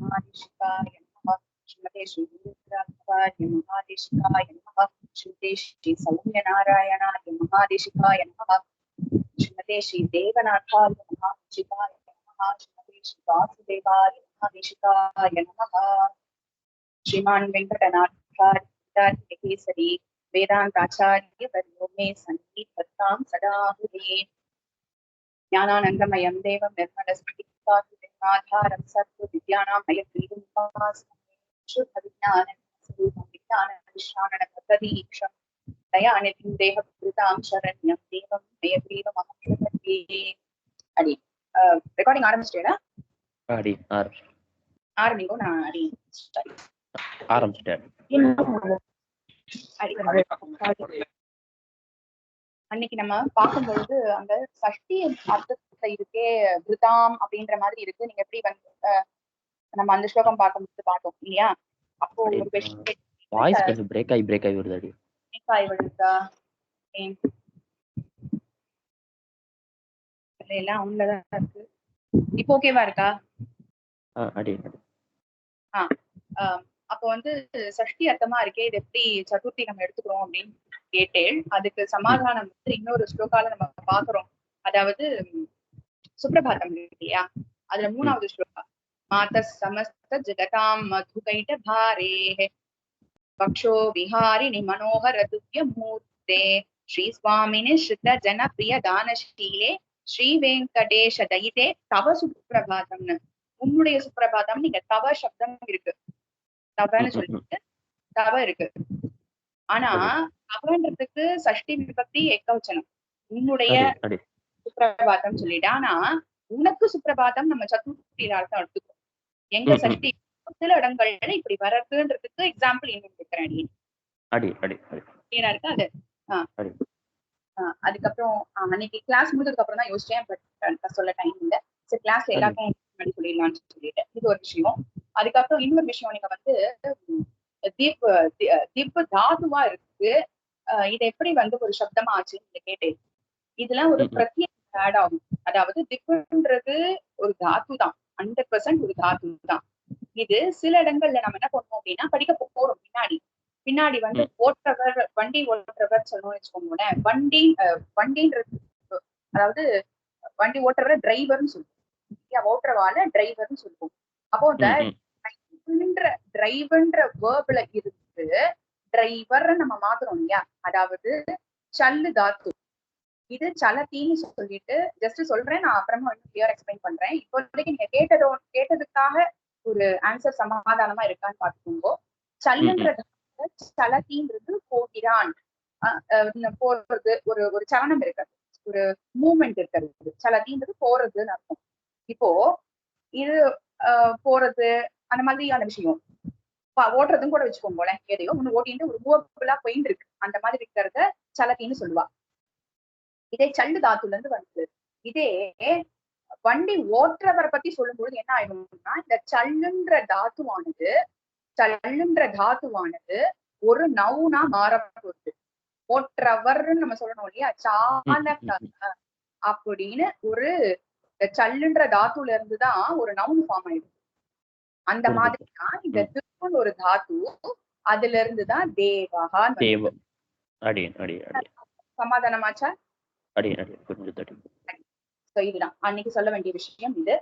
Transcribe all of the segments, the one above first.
महादेशिकाय नमः। श्रीमते श्रीवीरराघवाय महादेशिकाय नमः। श्रीमते श्री सौम्यनारायणाय महादेशिकाय नमः। श्रीमते श्री देवनाथाय महादेशिकाय नमः। श्रीमते श्री वासुदेवाय महादेशिकाय नमः। श्रीमान वेंकटनाथार्य केसरी वेदांताचार्य वर्यो मे सन्निधत्तां सदा हृदि। ज्ञानानन्दमयं देवं निर्मलस्फटिकाधारं सर्वविद्यानां मयग्रीवं उपास्महे। शुद्धविज्ञानस्वरूपं विज्ञानविश्राणनप्रदीक्षं दयानिधिं देहभृतां शरण्यं देवं मयग्रीवमहं प्रपद्ये. அடி ரெக்கார்டிங் ஆரம்பிச்சிட்டேடா? அடி ஆரம்பிக்கும். நான் அடி ஆரம்பிச்சிட்டேன். அன்னைக்கு நம்ம பார்க்கும்பொழுது அந்த சஷ்டி அர்த்தத்துல இருக்கே விருதாம் அப்படின்ற மாதிரி இருக்கு. நீங்க எப்படி வந்து நம்ம அந்த ஸ்லோகம் பார்க்கும்போது பார்த்தோம் இல்லையா? அப்போ ஒரு வாய்ஸ் கொஞ்சம் பிரேக் ஆகி வருது. பிரேக் ஆகி வருதா? எல்லாம் அவங்களதான் இருக்கு. இப்போ ஓகேவா இருக்கா? அப்போ வந்து சஷ்டி அர்த்தமா இருக்கே, இது எப்படி சதுர்த்தி நம்ம எடுத்துக்கிறோம் அப்படின்னு கேட்டேன். அதுக்கு சமாதானம் வந்து இன்னொரு ஸ்லோகால நம்ம பாக்குறோம். அதாவது சுப்ரபாதம் இல்லையா, அதுல 3வது ஸ்லோகா மாத சமஸ்த ஜகதாம் மதுகைட பாரே பக்ஷோ விஹாரிணி மனோகர திவ்ய மூர்த்தே ஸ்ரீ சுவாமினி ஸ்ருத ஜன பிரிய தானசீலே ஸ்ரீ வெங்கடேஷ தயிதே தவ சுப்ரபாதம்னு. உன்னுடைய சுப்ரபாதம் நீங்க தவ சப்தம் இருக்கு, தவன்னு சொல்லிட்டு தவ இருக்கு. ஆனா தவன்றதுக்கு சஷ்டி விபக்தி ஏகவச்சனம். உன்னுடைய சுப்ரபாதம் சொல்லிட்டு, ஆனா உனக்கு சுப்ரபாதம் நம்ம சதுர்த்தி அர்த்தம் எடுத்துக்கோம். எங்க சஷ்டி சில இடங்கள்ல இப்படி வர்றதுன்றதுக்கு எக்ஸாம்பிள் இன்னும் இருக்கிறேன். இருக்கு அது. அதுக்கப்புறம் அன்னைக்கு கிளாஸ் முடிஞ்சதுக்கு அப்புறம் தான் யோசிச்சேன், பட் சொல்ல டைம் இல்லை. சரி, கிளாஸ்ல எல்லாருக்கும் முன்னாடி சொல்லிடலாம்னு சொல்லிட்டு இது ஒரு விஷயம். அதுக்கப்புறம் இன்னொரு விஷயம், நீங்க வந்து திப்பு தாதுவா இருக்கு, இது எப்படி வந்து ஒரு சப்தமா ஆச்சுன்னு நீங்க கேட்டேன். இதெல்லாம் ஒரு பிரத்யேக ஆட் ஆகும். அதாவது திப்புன்றது ஒரு தாத்து தான், 100% ஒரு தாத்து தான். இது சில இடங்கள்ல நம்ம என்ன பண்ணுவோம் அப்படின்னா, படிக்க போறோம் பின்னாடி வந்து ஓட்டுறவர், வண்டி ஓட்டுறவர் சொல்லணும்னு வச்சுக்கோங்களேன். வண்டின்றது அதாவது வண்டி ஓட்டுறவர் டிரைவர்னு சொல்லுவோம், ஓட்டுறவால டிரைவர்னு சொல்லுவோம். அப்போ இந்த டிரைவர்ன்ற வேர்ப்ல இருக்கு டிரைவர் நம்ம மாத்துறோம் இல்லையா, அதாவது சல்லு தாத்து. இது சலத்தின்னு சொல்லிட்டு ஜஸ்ட் சொல்றேன், நான் அப்புறமா வந்து கிளியர் எக்ஸ்பிளைன் பண்றேன். இப்போதைக்கு நீங்க கேட்டதுக்காக ஒரு ஆன்சர் சமாதானமா இருக்கான்னு பாத்துக்கோங்க. சல்லுன்றது சலத்தின்றது போகிறான், போறது, ஒரு சலனம் இருக்கிறது, ஒரு மூவ்மெண்ட் இருக்கிறது. சலத்தின்றது போறதுன்னு அர்த்தம். இப்போ இது போறது அந்த மாதிரியான விஷயம். ஓட்டுறதுன்னு கூட வச்சுக்கோங்க போல, எதையோ ஒண்ணு ஓட்டிட்டு ஒரு மூவபிளா போயிட்டு இருக்கு, அந்த மாதிரி இருக்கிறத சலத்தின்னு சொல்லுவா. இதே சல்லு தாத்துல இருந்து வந்து, இதே வண்டி ஓட்டுறவரை பத்தி சொல்லும்போது என்ன ஆயிடும்னா, இந்த சல்லுன்ற தாத்துவானது ஒரு நவுனா மாறப்போகுது. ஓட்டுறவர்ன்னு நம்ம சொல்லணும் இல்லையா, சாலக அப்படின்னு ஒரு சல்லுன்ற தாத்துல இருந்துதான் ஒரு நவுன் ஃபார்ம் ஆயிடுது. அந்த மாதிரிதான் இந்த திப்புன்னு ஒரு தாத்து, அதுல இருந்துதான் தேவகா. சமாதானமாச்சா? இதுதான் அன்னைக்கு சொல்ல வேண்டிய விஷயம். இது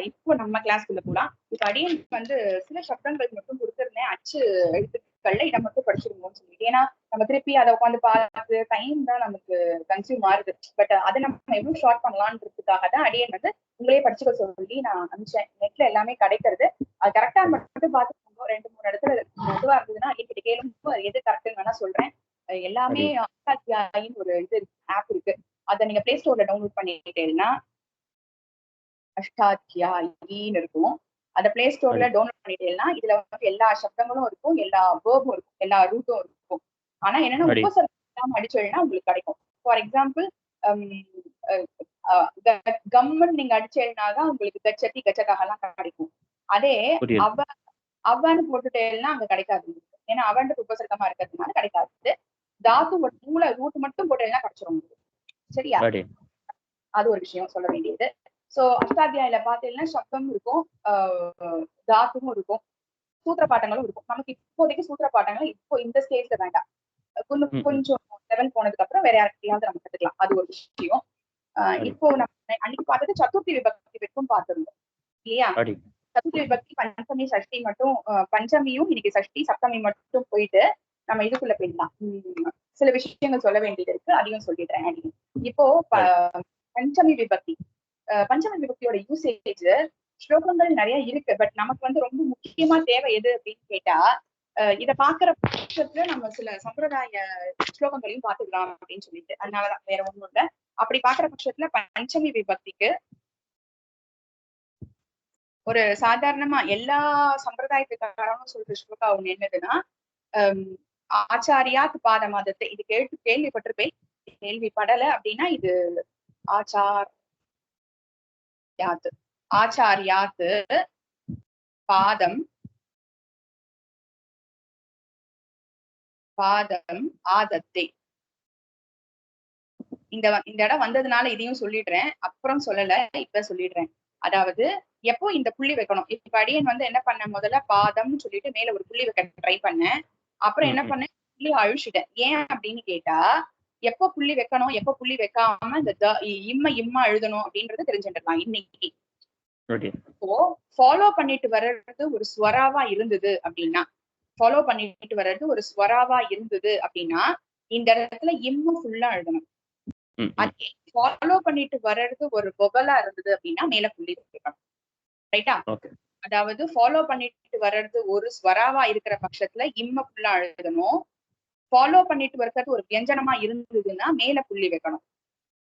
இப்போ நம்ம கிளாஸ்க்குள்ள போலாம். இப்ப அடியன் வந்து சில சப்தங்கள் மட்டும் கொடுத்திருந்தேன், அச்சு எழுத்துக்கள்ல இதை மட்டும் படிச்சிருந்தோம்னு சொல்லிட்டு. ஏன்னா நம்ம திருப்பி அதை உட்காந்து பார்த்து டைம் தான் நமக்கு கன்சியூம் ஆகுது. பட் அதை நம்ம எவ்வளவு ஷார்ட் பண்ணலான்றதுக்காக தான் அடியன் வந்து உங்களே படிச்சுக்க சொல்லி நான் அனுப்பிச்சேன். நெட்ல எல்லாமே கிடைக்கிறது, அது கரெக்டா மட்டும் பார்த்துக்கோங்க. 2-3 இடத்துல இதுவா இருந்ததுன்னா அடிக்கிட்ட கேளுங்க, எது கரெக்ட்னு வேணா சொல்றேன். எல்லாமே அஷ்டாத்தியாயின்னு ஒரு இது ஆப் இருக்கு, அதை நீங்க பிளே ஸ்டோர்ல டவுன்லோட் பண்ணிட்டீங்கன்னா அஷ்டாத்தியாயின்னு இருக்கும். அந்த பிளே ஸ்டோர்ல டவுன்லோட் பண்ணிட்டீங்கன்னா இதுல வந்து எல்லா சப்தங்களும் இருக்கும், எல்லா வேர்பும் இருக்கும், எல்லா ரூட்டும் இருக்கும். ஆனா என்னன்னா உபசர்க்கம் அடிச்சேன்னா உங்களுக்கு கிடைக்கும். ஃபார் எக்ஸாம்பிள் கம்மன் நீங்க அடிச்சேன்னாதான் உங்களுக்கு கச்சத்தி கச்சக்காக எல்லாம் கிடைக்கும். அதே அவன்னு போட்டுட்டேன்னா அங்க கிடைக்காது, ஏன்னா அவன்ட்டு உபசர்க்கமா இருக்கிறதுனால கிடைக்காது. தாத்து மூல ரூட் மட்டும் போட்டேன்னா கிடைச்சிரும். சரியா? அது ஒரு விஷயம் சொல்ல வேண்டியது. சோ அஷ்டாத்தியாயில பாத்தீங்கன்னா சப்தம் இருக்கும், தாத்துவும் இருக்கும், சூத்திர பாட்டங்களும் இருக்கும். நமக்கு இப்போதைக்கு சூத்திர பாட்டங்கள் இப்போ இந்த ஸ்டேஜ்ல வேண்டாம். கொஞ்சம் லெவல் போனதுக்கு அப்புறம் வேற யாருக்கையாவது நம்ம கத்துக்கலாம். அது ஒரு விஷயம். இப்போ நம்ம அன்னைக்கு பார்த்தது சதுர்த்தி விபக்தி வரைக்கும் பார்த்திருந்தோம் இல்லையா? சதுர்த்தி விபக்தி பஞ்சமி சஷ்டி மட்டும், பஞ்சமியும் இன்னைக்கு சஷ்டி சப்தமி மட்டும் போயிட்டு நம்ம இதுக்குள்ள போயிடலாம். சில விஷயங்கள் சொல்ல வேண்டியது இருக்கு, அதையும் சொல்லிடுறேன். இப்போ பஞ்சமி விபக்தி, பஞ்சமி விபக்தியோட யூசேஜ் ஸ்லோகங்கள் நிறைய இருக்கு. பட் நமக்கு வந்து ரொம்ப முக்கியமா தேவை எது அப்படின்னு கேட்டா, இத பாக்குற பட்சத்துல நம்ம சில சம்பிரதாய ஸ்லோகங்களையும் பாத்துக்கலாம் அப்படின்னு சொல்லிட்டு, அதனாலதான் வேற ஒண்ணும் இல்ல. அப்படி பாக்குற பட்சத்துல பஞ்சமி விபக்திக்கு ஒரு சாதாரணமா எல்லா சம்பிரதாயத்துக்காரனும் சொல்ற ஸ்லோகா ஒண்ணு என்னதுன்னா, ஆச்சாரியாத் பாதமாதத்தை. இது கேள்விப்பட்டிருப்பேன். கேள்விப்படல அப்படின்னா இது ஆச்சாரியாத் பாதம் ஆதத்தை. இந்த இடம் வந்ததுனால இதையும் சொல்லிடுறேன், அப்புறம் சொல்லல, இப்ப சொல்லிடுறேன். அதாவது எப்போ இந்த புள்ளி வைக்கணும். இப்ப அடியன் வந்து என்ன பண்ணேன், முதல்ல பாதம்னு சொல்லிட்டு மேல ஒரு புள்ளி வைக்க ட்ரை பண்ணேன். அப்புறம் என்ன பண்ணேன், புள்ளி அழிச்சிட்டேன். ஏன் அப்படின்னு கேட்டா, எப்போ புள்ளி வைக்கணும், எப்போ புள்ளி வைக்காம இந்த இம்மா எழுதணும் அப்படின்றது தெரிஞ்சுக்கலாம் இன்னைக்கு. இப்போ ஃபாலோ பண்ணிட்டு வர்றது ஒரு ஸ்வராவா இருந்தது அப்படின்னா, இந்த இடத்துல இம்மு ஃபுல்லா எழுதணும். அதே ஃபாலோ பண்ணிட்டு வர்றது ஒரு பொவலா இருந்தது அப்படின்னா மேல புள்ளி வைக்கணும். ரைட்டா? அதாவது ஃபாலோ பண்ணிட்டு வர்றது ஒரு ஸ்வராவா இருக்கிற பட்சத்துல இம்ம ஃபுல்லா எழுதணும். ஃபாலோ பண்ணிட்டு வர்றது ஒரு வியஞ்சனமா இருந்ததுன்னா மேல புள்ளி வைக்கணும்.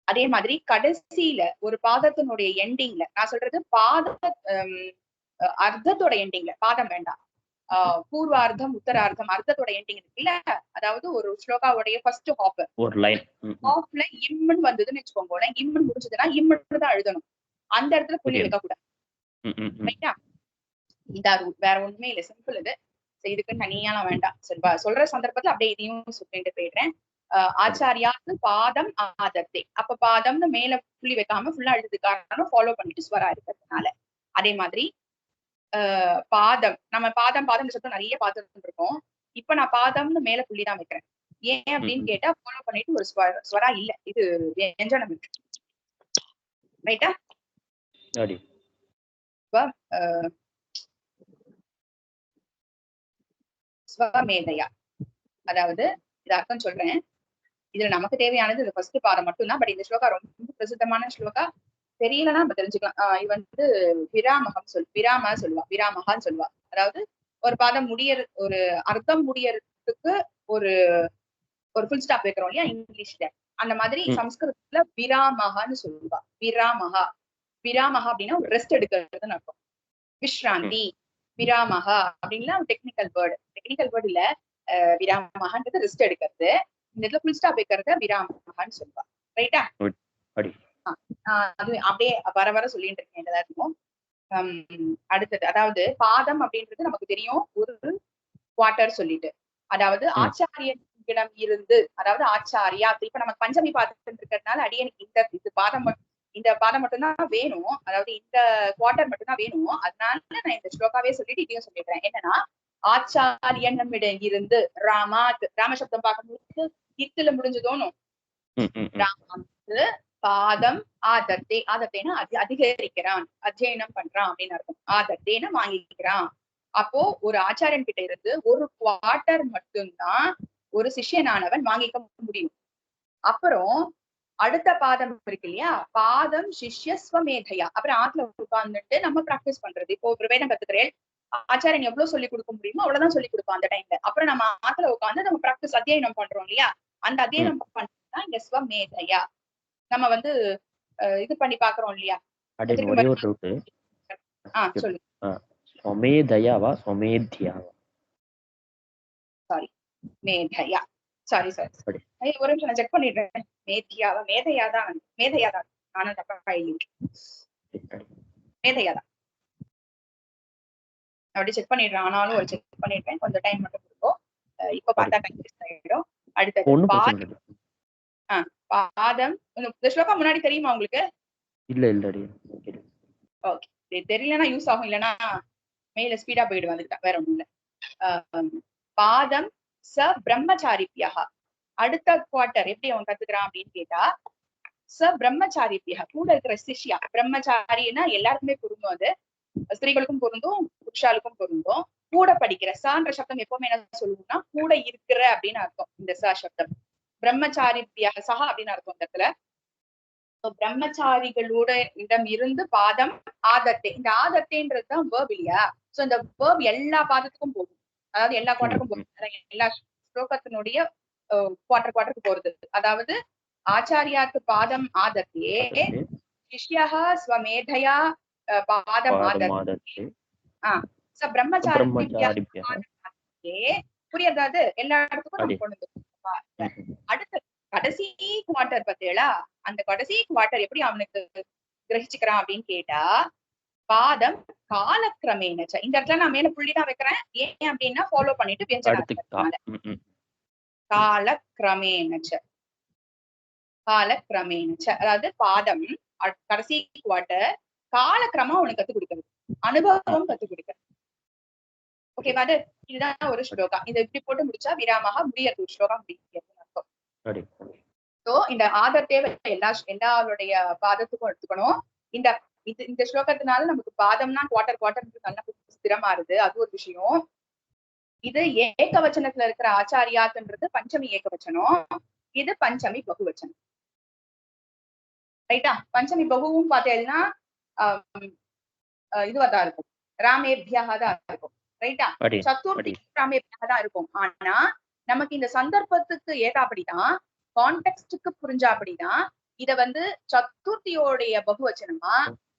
அதே மாதிரி கடைசியில ஒரு பாதத்தினுடைய எண்டிங்ல, நான் சொல்றது அர்த்தத்தோட எண்டிங்ல, பாதம் வேண்டாம், பூர்வார்த்தம் உத்தரார்த்தம் அர்த்தத்தோட எண்டிங் இருக்குல்ல, அதாவது ஒரு ஸ்லோகாவுடைய ஃபர்ஸ்ட் ஹாஃப்ல இம்முன்னு வந்ததுன்னு வச்சுக்கோங்க, இம்முன்னு முடிஞ்சதுன்னா இம்முன்னு தான் எழுதணும். அந்த இடத்துல புள்ளி வைக்க கூடாது. ரைட்டா? இதா ரூட், வேற ஒண்ணுமே இல்ல, சிம்பிள் இது. இதுக்கு தனியாலாம் வேண்டாம். சொல்ற சந்தர்ப்பத்துல அப்படியே இதையும் சொல்லிட்டு போயிடுறேன். ஆச்சாரியாத்து பாதம் ஆதத்தை. அப்ப பாதம்னு மேல புள்ளி வைக்காம ஃபுல்லா எழுதுறது காரணம் ஃபாலோ பண்ணிட்டு ஸ்வரா இருக்கிறதுனால. அதே மாதிரி பாதம், நம்ம பாதம் சொல்லிட்டு நிறைய பாதம் இருக்கோம். இப்ப நான் பாதம்னு மேல புள்ளி தான் வைக்கிறேன். ஏன் அப்படின்னு கேட்டா, ஃபாலோ பண்ணிட்டு ஒரு ஸ்வரா இல்ல, இது வியஞ்சனம் இருக்கு. ரைட்டா? ஸ்வமேதையா, அதாவது இது அர்த்தம் சொல்றேன். இதுல நமக்கு தேவையானது இது ஃபர்ஸ்ட் பாதம் மட்டும்தான். பட் இந்த ஸ்லோகா ரொம்ப பிரசித்தமான ஸ்லோகா, தெரியலன்னா நம்ம தெரிஞ்சுக்கலாம். இது வந்து விராமான்னு சொல்லுவா. அதாவது ஒரு பாதம் ஒரு அர்த்தம் முடியறதுக்கு ஒரு ஃபுல் ஸ்டாப் வைக்கிறோம் இல்லையா இங்கிலீஷ்ல, அந்த மாதிரி சம்ஸ்கிருதத்துல விராமகான்னு சொல்லுவா. விராமகா அப்படின்னா ஒரு ரெஸ்ட் எடுக்கிறதுன்னு அர்த்தம். விஸ்ராந்தி, விராமகா அப்படின்னா டெக்னிக்கல் வேர்டு இல்ல. விராமகான்றது ரெஸ்ட் எடுக்கிறது. இந்த இடத்துல ஃபுல் ஸ்டாப் வைக்கிறத விராமகான்னு சொல்லுவா. ரைட்டா? அது அப்படியே வர சொல்லிட்டு இருக்கேன் எல்லாருக்கும். அடுத்தது, அதாவது பாதம் அப்படின்றது நமக்கு தெரியும் ஒரு குவார்டர் சொல்லிட்டு, அதாவது ஆச்சாரியனிடம் இருந்து, அதாவது ஆச்சாரியா. இப்ப நமக்கு பஞ்சமி பாதம் இருக்கிறதுனால அடியனுக்கு இந்த பாதம் மட்டும்தான் வேணும், அதாவது இந்த குவார்டர் மட்டும்தான் வேணும். அதனால நான் இந்த ஸ்லோகாவே சொல்லிட்டு இதையும் சொல்லிடுறேன். என்னன்னா, ஆச்சாரியனிடம் இருந்து ராமாத், ராமசப்தம் பார்க்கும்போது இத்துல முடிஞ்சதோனும், ராமாத் பாதம் ஆதத்தைனா அதிகரிக்கிறான், அத்தியனம் பண்றான் அப்படின்னு அர்த்தம். ஆதத்தைனா வாங்கிக்கிறான். அப்போ ஒரு ஆச்சாரியன் கிட்ட இருந்து ஒரு குவார்டர் மட்டும்தான் ஒரு சிஷ்யனானவன் வாங்கிக்க முடியும். அப்புறம் அடுத்த பாதம் இருக்கு இல்லையா, பாதம் சிஷ்ய ஸ்வமேதையா. அப்புறம் ஆத்துல உட்கார்ந்துட்டு நம்ம பிராக்டிஸ் பண்றது. இப்போ ஒரு வேதம் கத்துக்கிறேன், ஆச்சாரியன் எவ்வளவு சொல்லி கொடுக்க முடியுமோ அவ்வளவுதான் சொல்லி கொடுப்போம் அந்த டைம்ல. அப்புறம் நம்ம ஆத்துல உட்காந்து நம்ம பிராக்டிஸ் அத்தியனம் பண்றோம் இல்லையா, அந்த அத்தியனம் பண்றதுதான் இங்க ஸ்வமேதையா. நம்ம வந்து இது பண்ணி பாக்குறோம் இல்லையா. ஒரே ஒரு டவுட். சொல்லு. ஸ்வமேதையாவா ஸ்வமேத்யாவா? சாரி, மேதையா. சாரி. ஒரு நிமிஷம் நான் செக் பண்ணிடுறேன். மேதையாதான். நானும் தப்பா மேதையாதான் அப்படி செக் பண்ணிடுறேன். ஆனாலும் ஒரு செக் பண்ணிடுறேன், கொஞ்சம் டைம் மட்டும் கொடுக்கும். இப்ப பார்த்தா டைம் வேஸ்ட் ஆயிடும். அடுத்தது பாதம். இந்த ஸ்லோகம் முன்னாடி தெரியுமா உங்களுக்கு? இல்ல இல்லடி. ஓகே, தெரியலன்னா யூஸ் ஆகும், இல்லைன்னா மேல ஸ்பீடா போயிடுவோம். அதுக்கு வேற ஒண்ணும் இல்ல. பாதம் ச பிரம்மச்சாரிபியா. அடுத்த குவார்டர் எப்படி அவன் கத்துக்கிறான் அப்படின்னு கேட்டா, ச பிரம்மச்சாரிபியா, கூட இருக்கிற சிஷ்யா. பிரம்மச்சாரின்னா எல்லாருக்குமே பொருந்தும், அது ஸ்திரீகளுக்கும் பொருந்தும் புருஷாளுக்கும் பொருந்தும். கூட படிக்கிற சான்ற சப்தம் எப்பவுமே என்ன சொல்லுவோம்னா கூட இருக்கிற அப்படின்னு அர்த்தம். இந்த ச சப்தம் பிரம்மச்சாரிபியா சஹா அப்படின்னு அர்த்தம் இந்த இடத்துல. பிரம்மச்சாரிகளோட இடம் இருந்து பாதம் ஆதத்தை. இந்த ஆதத்தைன்றதுதான் வேர்ப் இல்லையா? சோ இந்த வேர்ப் எல்லா பாதத்துக்கும் போகும், அதாவது எல்லா குவார்டருக்கும் போகும், எல்லா ஸ்லோகத்தினுடைய குவார்டருக்கு போறது. அதாவது ஆச்சாரியாத்து பாதம் ஆதத்தே, சிஷ்யः ஸ்வமேதயா பாதம் ஆதத்தே, ச பிரம்மச்சாரிபியः ஆதத்தே. புரியுறது? எல்லா இடத்துக்கும் நம்ம கொண்டு வந்து. அடுத்த கடைசி குவார்டர் பத்தியலா, அந்த கடைசி குவார்டர் எப்படி அவனுக்கு கிரகிச்சுக்கிறான் அப்படின்னு கேட்டா, பாதம் காலக்கிரமேனச்ச. இந்த இடத்துல நான் மேல புள்ளிதான் வைக்கிறேன், ஏன் அப்படின்னா ஃபாலோ பண்ணிட்டு காலக்கிரமேனச்ச. காலக்கிரமேனச்ச அதாவது பாதம் கடைசி குவார்டர் காலக்கிரமம் அவனுக்கு கத்துக் கொடுக்கிறது, அனுபவம் கத்துக் கொடுக்கிறது. ஓகேவா? அது இதுதான் ஒரு ஸ்லோகா. இதை இப்படி போட்டு முடிச்சா விராமகா முடியறது ஒரு ஸ்லோகம் முடிக்கிறது அர்த்தம். சோ இந்த ஆதர் தேவை எல்லாருடைய பாதத்துக்கும் எடுத்துக்கணும். இந்த ஸ்லோகத்தினால நமக்கு பாதம்னா குவார்டர் நல்லா ஸ்திரமா இருது, அது ஒரு விஷயம். இது ஏகவச்சனத்துல இருக்கிற ஆச்சாரியாத்ன்றது பஞ்சமி ஏகவச்சனம், இது பஞ்சமி பகுவச்சனம். ரைட்டா? பஞ்சமி பகுவும் பார்த்தேன்னா இதுவாதான் இருக்கும், ராமேபியாக தான் இருக்கும். ரைட்டா? சத்துர்த்தி ராமேபியாக தான் இருக்கும். ஆனா நமக்கு இந்த சந்தர்ப்பத்துக்கு ஏதாப்படிதான், கான்டெக்ஸ்டுக்கு புரிஞ்சாப்படிதான் இத வந்து சத்துர்த்தியோடைய பகுவச்சனமா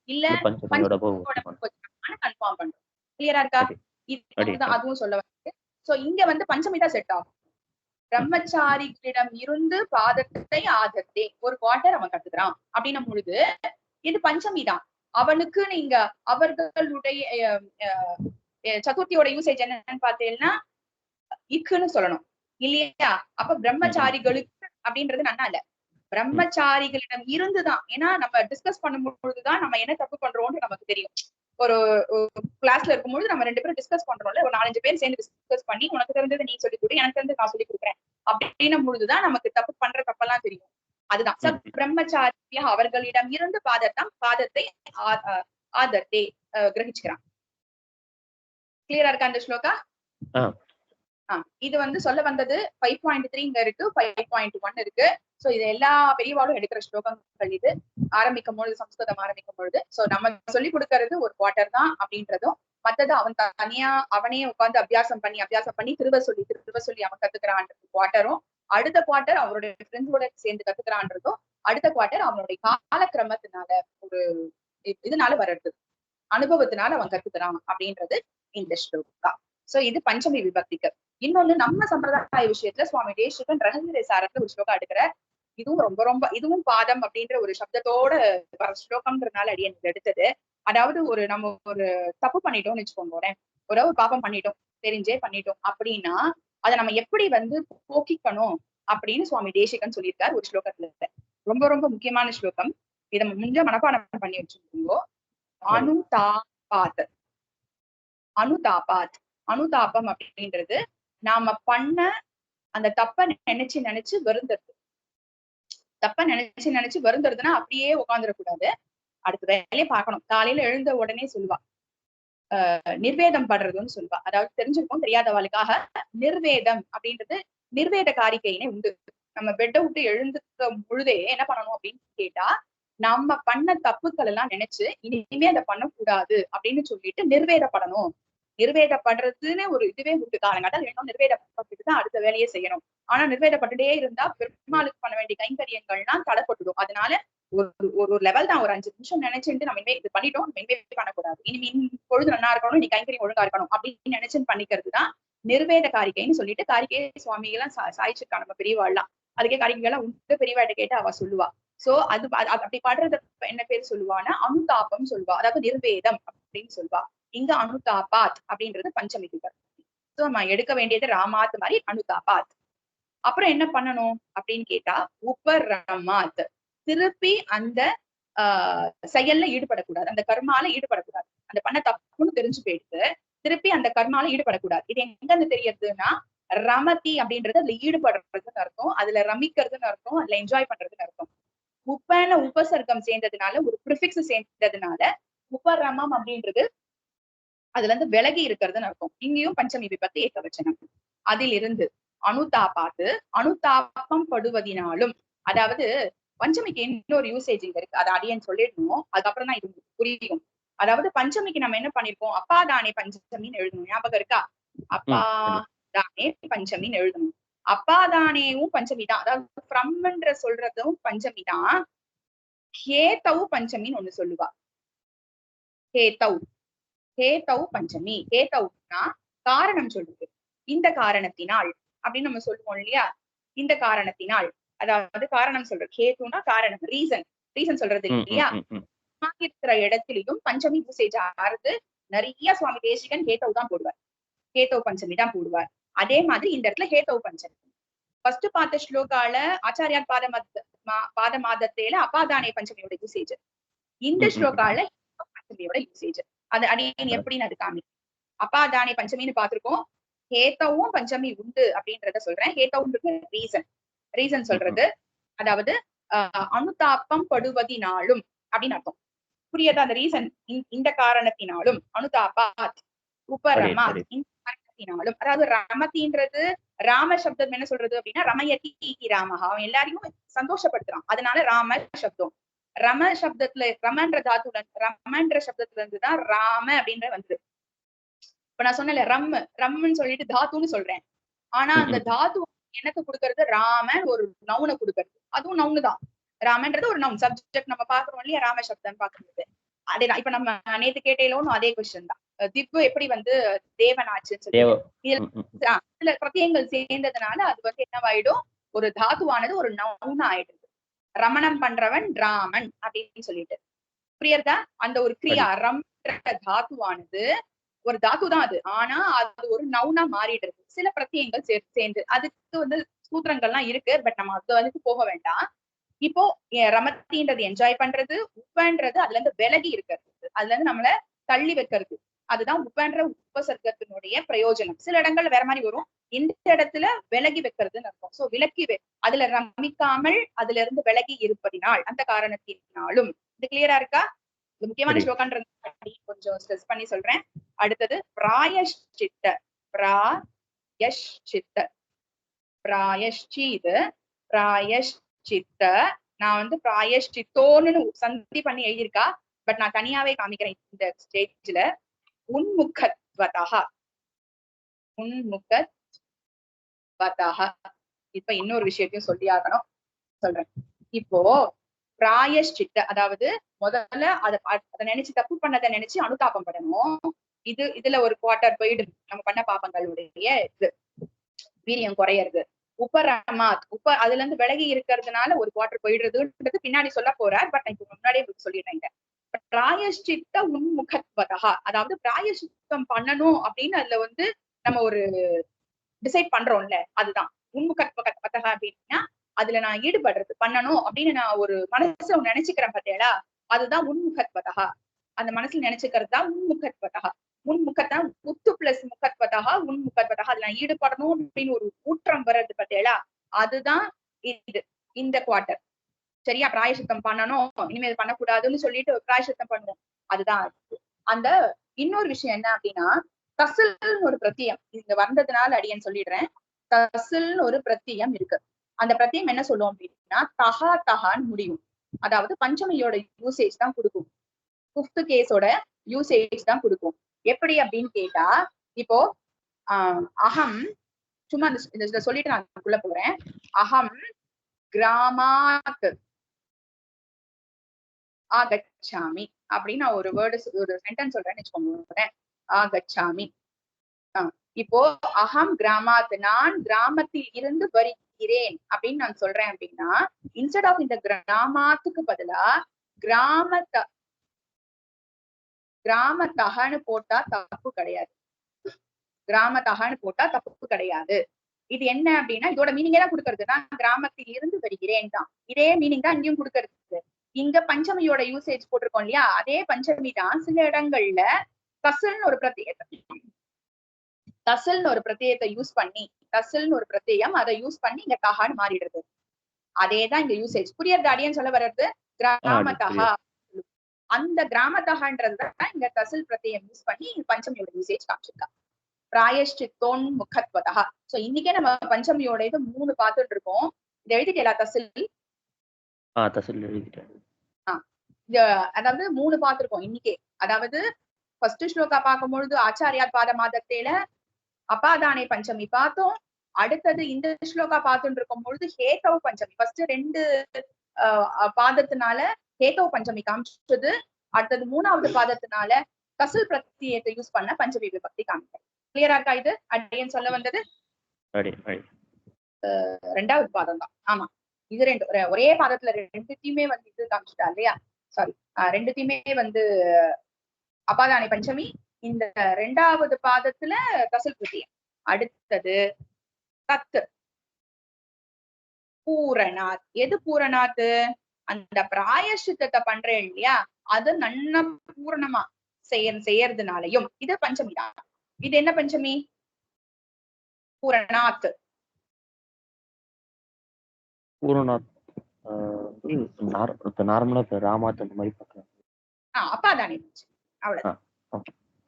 இல்ல கன்ஃபார்ம் பண்றோம். கிளியரா இருக்கா? அதுவும் சொல்ல வந்து சோ இங்க வந்து பஞ்சமி தான் செட் ஆகும். பிரம்மச்சாரிகளிடம் இருந்து பாதத்தை ஆதத்தே ஒரு குவார்டர் அவன் கத்துக்கிறான் அப்படின்னும் பொழுது இது பஞ்சமி தான். அவனுக்கு நீங்க அவர்களுடைய சதுர்த்தியோட யூசேஜ் என்னன்னு பார்த்தீங்கன்னா இக்குன்னு சொல்லணும் இல்லையா? அப்ப பிரம்மச்சாரிகளுக்கு அப்படின்றது நன்னா இல்ல, பிரம்மச்சாரிகளிடம் இருந்துதான். ஏன்னா நம்ம டிஸ்கஸ் பண்ணும் பொழுதுதான் நம்ம என்ன தப்பு பண்றோம்னு நமக்கு தெரியும். ஒரு கிளாஸ்ல இருக்கும்போது நம்ம 2 பேரும் டிஸ்கஸ் பண்றோம்ல, ஒரு 4-5 பேர் சேர்ந்து டிஸ்கஸ் பண்ணி உனக்கு தெரிஞ்சது நீ சொல்லி கொடு, எனக்கு தெரிஞ்சது நான் சொல்லி கொடுக்குறேன் அப்படின்னும் பொழுதுதான் நமக்கு தப்பு பண்ற தப்பெல்லாம் தெரியும். அதுதான் ச பிரம்மச்சாரியா அவர்களிடம் இருந்து பாதத்தை ஆதத்தை கிரகிச்சுக்கிறான். கிளியரா இருக்கா இந்த ஸ்லோகா? இது வந்து சொல்ல வந்தது 5.3 இங்க இருக்கு, 5.1 இருக்கு. சோ இது எல்லா பெரியவாளும் எடுக்கிற ஸ்லோகங்கள். இது ஆரம்பிக்கும் பொழுது சம்ஸ்கிருதம் ஆரம்பிக்கும் பொழுது சோ நம்ம சொல்லி கொடுக்கறது ஒரு குவார்டர் தான் அப்படின்றதும், மத்தது அவன் தனியா அவனே உட்கார்ந்து அபியாசம் பண்ணி திரும்ப சொல்லி அவன் கத்துக்கிறான் குவார்டரும், அடுத்த குவார்டர் அவருடைய ஃப்ரெண்ட்ஸோட சேர்ந்து கத்துக்கிறான்றதும், அடுத்த குவார்டர் அவனுடைய காலக்கிரமத்தினால ஒரு இதனால வர்றது, அனுபவத்தினால அவன் கத்துக்கிறான் அப்படின்றது இந்த ஸ்லோகா. சோ இது பஞ்சமி விபக்திக்கு. இன்னொன்னு நம்ம சம்பிரதாய விஷயத்துல சுவாமி தேசிகன் ரகசிய சாரத்துல ஒரு ஸ்லோகா எடுக்கிற, இதுவும் ரொம்ப இதுவும் பாதம் அப்படின்ற ஒரு சப்தத்தோட ஸ்லோகம்ன்றதுனால அடி எனக்கு எடுத்தது. அதாவது நம்ம ஒரு தப்பு பண்ணிட்டோம்னு வச்சுக்கோங்க, ஒரு பாபம் பண்ணிட்டோம், தெரிஞ்சே பண்ணிட்டோம் அப்படின்னா அதை நம்ம எப்படி வந்து போக்கிக்கணும் அப்படின்னு சுவாமி தேசிகன் சொல்லியிருக்காரு ஒரு ஸ்லோகத்துல. ரொம்ப முக்கியமான ஸ்லோகம், இதை முடிஞ்ச மனப்பாடம் பண்ணி வச்சுக்கோங்க. அனுதாபாத் அப்படின்றது நாம பண்ண அந்த தப்ப நினைச்சு வருந்துறது. தப்ப நினைச்சு வருந்துறதுன்னா அப்படியே உட்காந்துடக்கூடாது, அடுத்த வேலையை பார்க்கணும். காலையில எழுந்த உடனே சொல்லுவா நிர்வேதம் படுறதுன்னு சொல்லுவா. அதாவது தெரிஞ்சிருக்கும் தெரியாதவாளுக்காக, நிர்வேதம் அப்படின்றது நிர்வேத காரிக்கைனே உண்டு. நம்ம பெட்டை விட்டு எழுந்துக்க பொழுதே என்ன பண்ணணும் அப்படின்னு கேட்டா, நம்ம பண்ண தப்புக்கள் எல்லாம் நினைச்சு இனிமே அதை பண்ணக்கூடாது அப்படின்னு சொல்லிட்டு நிர்வேதப்படணும். நிர்வேதப்படுறதுன்னு ஒரு இதுவே உண்டு. காலங்காட்டால் வேணும் நிர்வேதப்பட்டுட்டு தான் அடுத்த வேலையை செய்யணும். ஆனா நிர்வேதப்பட்டுட்டே இருந்தா பெருமாளுக்கு பண்ண வேண்டிய கைங்கரியங்கள்லாம் தடைப்பட்டுடும். அதனால ஒரு லெவல் தான், ஒரு 5 நிமிஷம் நினைச்சுட்டு நம்ம இனிமே இது பண்ணிட்டோம், இனிமே பண்ணக்கூடாது, இனிமே பொழுது நல்லா இருக்கணும், நீ கைங்கரியம் ஒழுங்கா இருக்கணும் அப்படின்னு நினைச்சுன்னு பண்ணிக்கிறதுதான் நிர்வேத காரிக்கைன்னு சொல்லிட்டு காரிக்கை சுவாமி எல்லாம் சாய்ச்சிருக்கா நம்ம பெரியவாள்லாம். அதுக்கே காரிக்கை எல்லாம் உண்டு பெரியவாட்ட கேட்டு அவ சொல்லுவா. சோ அது அப்படி படுறது என்ன பேர் சொல்லுவான்னா அனுதாபம் சொல்லுவா, அதாவது நிர்வேதம் அப்படின்னு சொல்லுவா. இங்க அனுதாபாத் அப்படின்றது பஞ்சமி விபக்தி. சோ நம்ம எடுக்க வேண்டியது ராமாத் மாதிரி அனுதாபாத். அப்புறம் என்ன பண்ணணும் அப்படின்னு கேட்டா உபரமாத், திருப்பி அந்த செயல்ல ஈடுபடக்கூடாது, அந்த கர்மால ஈடுபடக்கூடாது. அந்த பண்ண தப்புன்னு தெரிஞ்சு போயிடுது, திருப்பி அந்த கர்மால ஈடுபடக்கூடாது. இது எங்க இருந்து தெரியறதுன்னா, ரமதி அப்படின்றது அதுல ஈடுபடுறதுன்னு அர்த்தம், அதுல ரமிக்கிறதுன்னு அர்த்தம், அதுல என்ஜாய் பண்றதுன்னு அர்த்தம். உப்பன உபசர்க்கம் சேர்ந்ததுனால, ஒரு ப்ரிஃபிக்ஸ் சேர்ந்ததுனால உபரமம் அப்படின்றது அதுல இருந்து விலகி இருக்கிறதுன்னு அர்த்தம். இங்கேயும் பஞ்சமி விபத்து ஏகவச்சனம். அதிலிருந்து அனுதாபாத்து அனுதாபம் படுவதினாலும், அதாவது பஞ்சமிக்கு இன்னொரு யூசேஜ் இங்க இருக்கு, அதை அடியேன்னு சொல்லிடணும், அதுக்கப்புறம் தான் இது புரியும். அதாவது பஞ்சமிக்கு நம்ம என்ன பண்ணிருப்போம், அப்பா தானே பஞ்சமின்னு எழுதணும், ஞாபகம் இருக்கா? அப்பா தானே பஞ்சமின்னு எழுதணும். அப்பா தானேவும் பஞ்சமி தான், அதாவது ஃப்ரம்ன்ற சொல்றதும் பஞ்சமி தான். ஹேதவு பஞ்சமின்னு ஒண்ணு சொல்லுவா. ஹேதவ் ஹேதவ் பஞ்சமி. ஹேதவ்னா காரணம் சொல்றது. இந்த காரணத்தினால் அப்படின்னு நம்ம சொல்லுவோம் இல்லையா, இந்த காரணத்தினால், அதாவது காரணம் சொல்றது. ஹேதுனா காரணம், ரீசன், ரீசன் சொல்றது இல்லையா. இருக்கிற இடத்திலையும் பஞ்சமி யூசேஜ் ஆறுது. நிறைய சுவாமி தேசிகன் ஹேதவ் தான் போடுவார், ஹேதவ் பஞ்சமி தான் போடுவார். அதே மாதிரி இந்த இடத்துல ஹேதவ் பஞ்சமி. ஃபர்ஸ்ட் பார்த்த ஸ்லோகால ஆச்சாரியா பாத மாதத்தில அப்பாதானே பஞ்சமியோட யூசேஜ், இந்த ஸ்லோகால பஞ்சமியோட யூசேஜ். அது அடியேன் எப்படின்னு அது காமி. அப்பாதானே பஞ்சமின்னு பார்த்திருக்கோம், ஹேதவும் பஞ்சமி உண்டு அப்படின்றத சொல்றேன். ஹேதவுன்றது ரீசன், ரீசன் சொல்றது, அதாவது அனுதாபம் படுவதினாலும் அப்படின்னு அர்த்தம். புரியுதா அந்த ரீசன்? இந்த காரணத்தினாலும், அனுதாபாத் உபரமாத் இந்த காரணத்தினாலும், அதாவது ரமதின்றது ராம சப்தம் என்ன சொல்றது அப்படின்னா, ரமயதி ராமஹா, அவன் எல்லாரையும் சந்தோஷப்படுத்துறான், அதனால ராம சப்தம். ரம சப்தத்துல ரமன்ற தாத்துடன் ரமன்ற சப்தத்துல இருந்துதான் ராம அப்படின்ற வந்து. இப்ப நான் சொன்னேன்ல ரம்னு சொல்லிட்டு தாத்துன்னு சொல்றேன், ஆனா அந்த தாத்து எனக்கு கொடுக்கறது ராமன் ஒரு நவுனை கொடுக்கறது, அதுவும் நவுனு தான். ராமன்றது ஒரு நவுன், சப்ஜெக்ட் நம்ம பாக்குறோம் இல்லையா, ராம சப்தம் பாக்குறது. அதேதான். இப்ப நம்ம நேத்து கேட்டேலோன்னு அதே கொஸ்டின் தான், திப்பு எப்படி வந்து தேவன் ஆச்சுன்னு சொல்லி. இதுல பிரத்யங்கள் சேர்ந்ததுனால அது வந்து என்னவாயிடும், ஒரு தாத்துவானது ஒரு நவுன் ஆயிடுது. ரமணம் பண்றவன் ராமன் அப்படின்னு சொல்லிட்டு. புரியுறதா? அந்த ஒரு கிரியா ரம் தாத்துவானது ஒரு தாத்து தான் அது, ஆனா அது ஒரு நவுனா மாறிடுது சில பிரத்யங்கள் சேர்ந்து. அதுக்கு வந்து சூத்திரங்கள்லாம் இருக்கு, பட் நம்ம அது வந்து போக வேண்டாம். இப்போ ரமத்தின்றது என்ஜாய் பண்றது, உப்பன்றது அதுல இருந்து விலகி இருக்கிறது, அதுல இருந்து நம்மள தள்ளி வைக்கிறது, அதுதான் உப்பன்ற உபசர்க்கத்தினுடைய பிரயோஜனம். சில இடங்கள்ல வேற மாதிரி வரும், இந்த இடத்துல விலகி வைக்கிறதுன்னு அர்த்தம். சோ விலக்கி அதுல ரமிக்காமல் அதுல இருந்து விலகி இருப்பதினால், அந்த காரணத்தினாலும். இது கிளியரா இருக்கா? இது முக்கியமான ஸ்லோகன்றது கொஞ்சம் ஸ்ட்ரெஸ் பண்ணி சொல்றேன். அடுத்தது பிராயஷ்சித்த. பிராயஷ்சித்த பிராயஷ்சித் பிராயஷ்சித்த. நான் வந்து பிராயஷ்சித்தோன்னு சந்தி பண்ணி எழுதியிருக்கா, பட் நான் தனியாவே காமிக்கிறேன் இந்த ஸ்டேஜ்ல. உன்முகத்வதஹ உன்முகத்வதஹ. இப்ப இன்னொரு விஷயத்தையும் சொல்லி ஆகணும், சொல்றேன். இப்போ பிராயஷ்சித்த, அதாவது முதல்ல அதை நினைச்சு தப்பு பண்ணதை நினைச்சு அனுதாபம் படணும். இதுல ஒரு குவார்டர் போயிடுது நம்ம பண்ண பாப்பங்களுடைய இது வீரியம் குறையிறது. உபரமாத் அதுல இருந்து விலகி இருக்கிறதுனால ஒரு குவார்டர் போயிடுறதுன்றது பின்னாடி சொல்ல போறார், பட் இப்ப முன்னாடியே சொல்லிடுறேன். பிராயஷ்சித்த உன்முகத்வதஹ, அதாவது பிராயஷ்சித்தம் பண்ணணும் அப்படின்னு அதுல வந்து நம்ம ஒரு டிசைட் பண்றோம்ல, அதுதான் உன்முகத்வதஹ அப்படின்னா அதுல நான் ஈடுபடுறது, பண்ணணும் அப்படின்னு நான் ஒரு மனசுல நினைச்சுக்கிறேன் பார்த்தேடா, அதுதான் உன்முகத்வதஹ. அந்த மனசுல நினைச்சுக்கிறது தான் உன்முகத்வதஹ. உன்முகத்தான் உத்து பிளஸ் முகத்வதஹ உன்முகத்வதஹ, அதுல நான் ஈடுபடணும் அப்படின்னு ஒரு ஊற்றம் வர்றது பார்த்தேடா, அதுதான் இது இந்த குவார்டர். சரியா? பிராயசித்தம் பண்ணணும், இனிமேல் பண்ணக்கூடாதுன்னு சொல்லிட்டு பிராயசித்தம் பண்ணுவோம், அதுதான் அந்த. இன்னொரு விஷயம் என்ன அப்படின்னா, தசில்னு ஒரு பிரத்தியம் இங்க வந்ததுனால அடியேன்னு சொல்லிடுறேன். தசில்னு ஒரு பிரத்தியம் இருக்கு. அந்த பிரத்தியம் என்ன சொல்லுவோம் அப்படின்னா, தஹா தஹான்னு முடியும். அதாவது பஞ்சமியோட யூசேஜ் தான் கொடுக்கும், பிப்த் கேஸோட யூசேஜ் தான் கொடுக்கும். எப்படி அப்படின்னு கேட்டா, இப்போ அகம், சும்மா இந்த சொல்லிட்டு நான் உள்ள போறேன். அகம் கிராமாத் ஆகச்சாமி அப்படின்னு நான் ஒரு வேர்டு ஒரு சென்டென்ஸ் சொல்றேன்னு வச்சுக்கோங்க. ஆகச்சாமி. இப்போ அகம் கிராமாத், நான் கிராமத்தில் இருந்து வருகிறேன் அப்படின்னு நான் சொல்றேன் அப்படின்னா, இன்ஸ்டெட் ஆஃப் இந்த கிராமத்துக்கு பதிலா கிராமத்தகன்னு போட்டா தப்பு கிடையாது. கிராமத்தகன்னு போட்டா தப்பு கிடையாது. இது என்ன அப்படின்னா, இதோட மீனிங்கே தான் கொடுக்கறது, நான் கிராமத்தில் இருந்து வருகிறேன் தான். இதே மீனிங் தான் இங்கேயும் கொடுக்கறது. இங்க பஞ்சமியோட யூசேஜ் போட்டிருக்கோம் இல்லையா, அதே பஞ்சமி தான் சில இடங்கள்ல தசில்னு ஒரு பிரத்யேகத்தை யூஸ் பண்ணி, தசில்னு ஒரு பிரத்யேகம் அதை யூஸ் பண்ணி இங்க கஹான்னு மாறிடுறது. அதேதான் இங்க யூசேஜ். புரியறது அடியன்னு சொல்ல வர்றது? கிராமத்தகா, அந்த கிராமத்தகான்றதுதான் இங்க தசில் பிரத்யேகம் யூஸ் பண்ணி பஞ்சமியோட யூசேஜ் காமிச்சிருக்கா. பிராயஷ்சித்தோன் முகத்வதா. சோ இன்னைக்கே நம்ம பஞ்சமியோட இது 3 பார்த்துட்டு இருக்கோம். இதை எழுதிட்டேலா தசில்? தசில் எழுதிட்டேன். அதாவது 3 பார்த்திருக்கோம் இன்னைக்கே. அதாவது ஃபர்ஸ்ட் ஸ்லோகா பார்க்கும்பொழுது ஆச்சாரியார் பாத மாதத்தில அபாதானே பஞ்சமி பார்த்தோம். அடுத்தது இந்த ஸ்லோகா பார்த்துட்டு இருக்கும் பொழுது ஹேதவ் பஞ்சமி. ஃபர்ஸ்ட் 2 பாதத்தினால ஹேதவ் பஞ்சமி காமிச்சது. அடுத்தது 3வது பாதத்தினால தசில் பிரத்யேகத்தை யூஸ் பண்ண பஞ்சமி விபக்தி காமிக்கிறேன். கிளியரா இருக்கா? இது அடியன் சொல்ல வந்தது 2வது பாதம் தான். ஆமா, இது ஒரே பாதத்துல 2த்தையுமே இது காமிச்சிட்டா இல்லையா? சாரி, 2த்தையுமே அபாதானி பஞ்சமி, இந்த 2வது பாதத்துல தசில் பிரத்யேகம். அடுத்தது தத்து பூரணாத். எது பூரணாத்? அந்த பிராயஷ்சித்தத்தை பண்றேன் இல்லையா, அது நன்ன பூரணமா செய்யறதுனாலையும் இது பஞ்சமி தான். இது என்ன பஞ்சமி? பூரணாத். நார்மலா ராமாத் அந்த மாதிரி பார்க்கலாம். அபாதானி பஞ்சமி, அவ்வளவுதான்.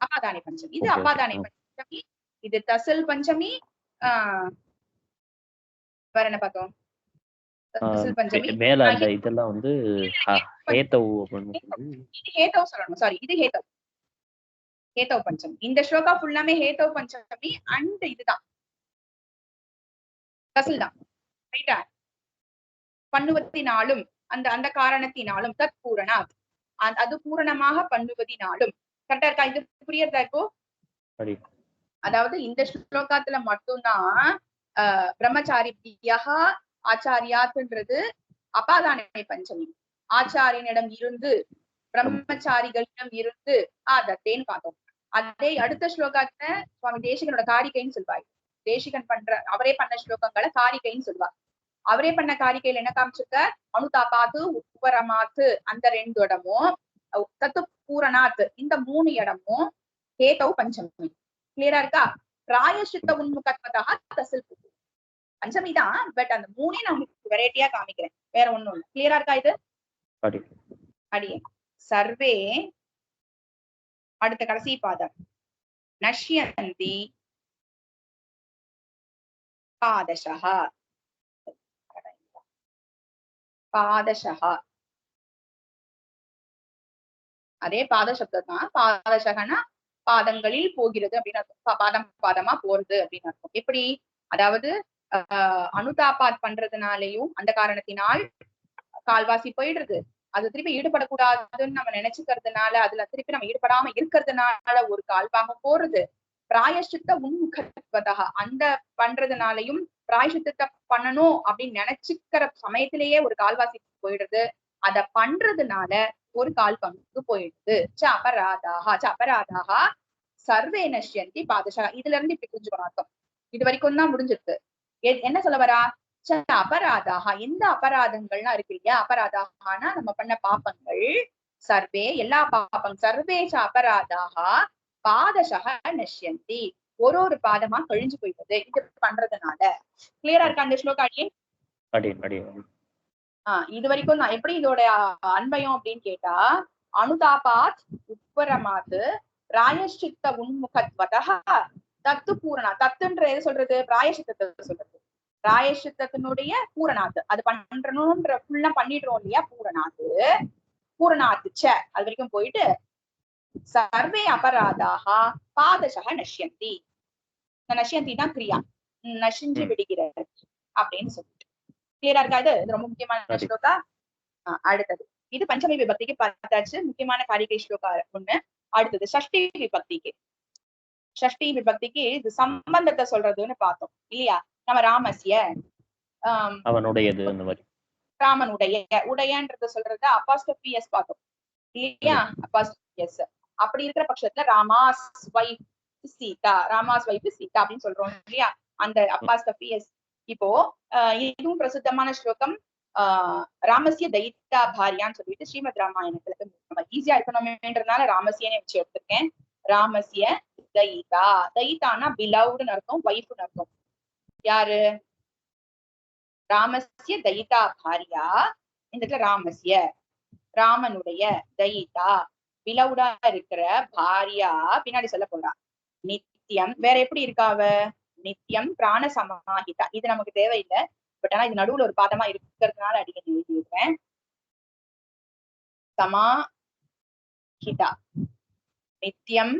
அபாதானி பஞ்சமி, இது அபாதானி பஞ்சமி, இது தசில் பஞ்சமி. வேற என்ன பார்த்தோம்? தசில் பஞ்சமி மேல அந்த இதெல்லாம் ஹேதவ் சொல்லணும். சாரி, இது ஹேதவ் பஞ்சமி. இந்த ஸ்லோகா ஃபுல்லாமே ஹேதவ் பஞ்சமி அண்ட் இதுதான் தசில் தான். ரைட்டா? பண்ணுவதினாலும் அந்த காரணத்தினாலும் தத் பூரணாத், அது பூரணமாக பண்ணுவதினாலும். கரெக்டா இருக்கா? இது புரியறதா இப்போ? அதாவது இந்த ஸ்லோகத்துல மட்டும்தான் பிரம்மச்சாரி ஆச்சாரியாத்ன்றது அபாதானே பஞ்சமி. ஆச்சாரியனிடம் இருந்து பிரம்மச்சாரிகளிடம் இருந்து தத்தேன்னு பார்த்தோம். அதே அடுத்த ஸ்லோகத்துல சுவாமி தேசிகனோட காரிக்கைன்னு சொல்வாரு. தேசிகன் அவரே பண்ண ஸ்லோகங்களை காரிக்கைன்னு சொல்லுவார். அவரே பண்ண காரிக்கையில என்ன காமிச்சிருக்க? அனுதாபாத்து, உப்பரமாத்து, அந்த 2 இடமும், தத்து பூரணாத் இந்த 3 இடமும் ஹேதவ் பஞ்சமி. கிளியரா இருக்கா? பிராயஷ்சித்த உன்முகத்வதா தசில் பஞ்சமி தான். பட் அந்த 3 நான் உங்களுக்கு வெரைட்டியா காமிக்கிறேன், வேற ஒண்ணும் இல்லை. கிளியரா இருக்கா? இது அடியே சர்வே. அடுத்த கடைசி பாதம் நஷ்யந்தி பாதசஹ. பாதசஹ அதே பாத சப்தம் தான். பாதசகனா பாதங்களில் போகிறது அப்படின்னு அர்த்தம். பாதமா போறது அப்படின்னு அர்த்தம். எப்படி? அதாவது அனுதாபாத் பண்றதுனாலையும் அந்த காரணத்தினால் கால்வாசி போயிடுறது. அது திருப்பி ஈடுபடக்கூடாதுன்னு நம்ம நினைச்சுக்கிறதுனால, அதுல திருப்பி நம்ம ஈடுபடாம இருக்கிறதுனால ஒரு கால்பாகம் போறது. பிராயஷ்சித்த உன்முகத்வதா, அந்த பண்றதுனாலையும் பிராயஷ்சித்தத்தை பண்ணணும் அப்படின்னு நினைச்சுக்கிற சமயத்திலேயே ஒரு கால்வாசி போயிடுறது. அத பண்றதுனால ஒரு கால் பங்கு போயிடுது. அபராதாக சர்வே நஷ்யந்தி பாதசா. இதுல இருந்து இப்படி புரிஞ்சுக்கணும் அர்த்தம். இது வரைக்கும் தான் முடிஞ்சிருக்கு. என்ன சொல்ல வரா? அபராதாக, எந்த அபராதங்கள்லாம் இருக்கு இல்லையா? அபராதாகனா நம்ம பண்ண பாப்பங்கள். சர்வே, எல்லா பாப்பம். சர்வேஷ அபராதாக பாதசக நஷ்யந்தி, ஒரு பாதமா கழிஞ்சு போயிடுது இது பண்றதுனால. கிளியரா இருக்கா அந்த ஸ்லோகாடியே? இது வரைக்கும் நான் எப்படி இதோட அன்பயம் அப்படின்னு கேட்டா, அனுதாபாத், உப்பரமாத், பிராயஷ்சித்த உன்முகத்வதா தத்து பூரணா. தத்துன்ற எது சொல்றது? பிராயஷ்சித்தத்தை சொல்றது. பிராயஷ்சித்தத்தினுடைய பூரணாத்து, அது பண்றணும்ன்ற ஃபுல்லா பண்ணிடுறோம் இல்லையா? பூரணாத்து அது வரைக்கும் போயிட்டு சர்வே அபராதாக பாதசக நஷ்யந்தி. நஷ்யந்தி தான் கிரியா, நசிஞ்சு விடுகிறது அப்படின்னு சொல்லிட்டு. கிளியரா இருக்கா? இது ரொம்ப முக்கியமான ஸ்லோகா. அடுத்தது இது பஞ்சமி விபக்திக்கு பார்த்தாச்சு. முக்கியமான காரிகை ஸ்லோகா ஒண்ணு. அடுத்தது ஷஷ்டி விபக்திக்கு. ஷஷ்டி விபக்திக்கு இது சம்பந்தத்தை சொல்றதுன்னு பார்த்தோம் இல்லையா? நம்ம ராமஸ்ய அவனுடையது, அந்த மாதிரி ராமனுடைய உடையன்றது சொல்றது அப்பாஸ்டபிஎஸ் பார்த்தோம் இல்லையா? அப்பாஸ்டபிஎஸ். அப்படி இருக்கிற பட்சத்துல ராமாஸ் வைஃப் சீதா, ராமாஸ் வைஃப் சீதா அப்படின்னு சொல்றோம் இல்லையா? அந்த அப்பாஸ்டபிஎஸ். இப்போ இதுவும் பிரசித்தமான ஸ்லோகம். ராமசிய தைத்தா பாரியான்னு சொல்லிட்டு ஸ்ரீமத் ராமாயணத்துல நம்ம ஈஸியா இருக்கணும்ன்றதுனால ராமசியனே வச்சு எடுத்திருக்கேன். ராமசிய தைதா. தைத்தானா பிலவ்டுன்னு அர்த்தம், ஒய்ஃப்னு அர்த்தம். யாரு? ராமசிய தைதா பாரியா. இந்த இடத்துல ராமசிய ராமனுடைய தைதா பிலவுடா இருக்கிற பாரியா பின்னாடி சொல்ல போறா. நித்தியம் வேற எப்படி இருக்காவ? நித்தியம் பிராண சமாஹிதா. இது நமக்கு தேவையில்லை, பட் ஆனா இது நடுவுல ஒரு பாதமா இருக்கிறதுனால அடிக்கடி எழுதியிருக்கேன். சமாஹிதா நித்தியம்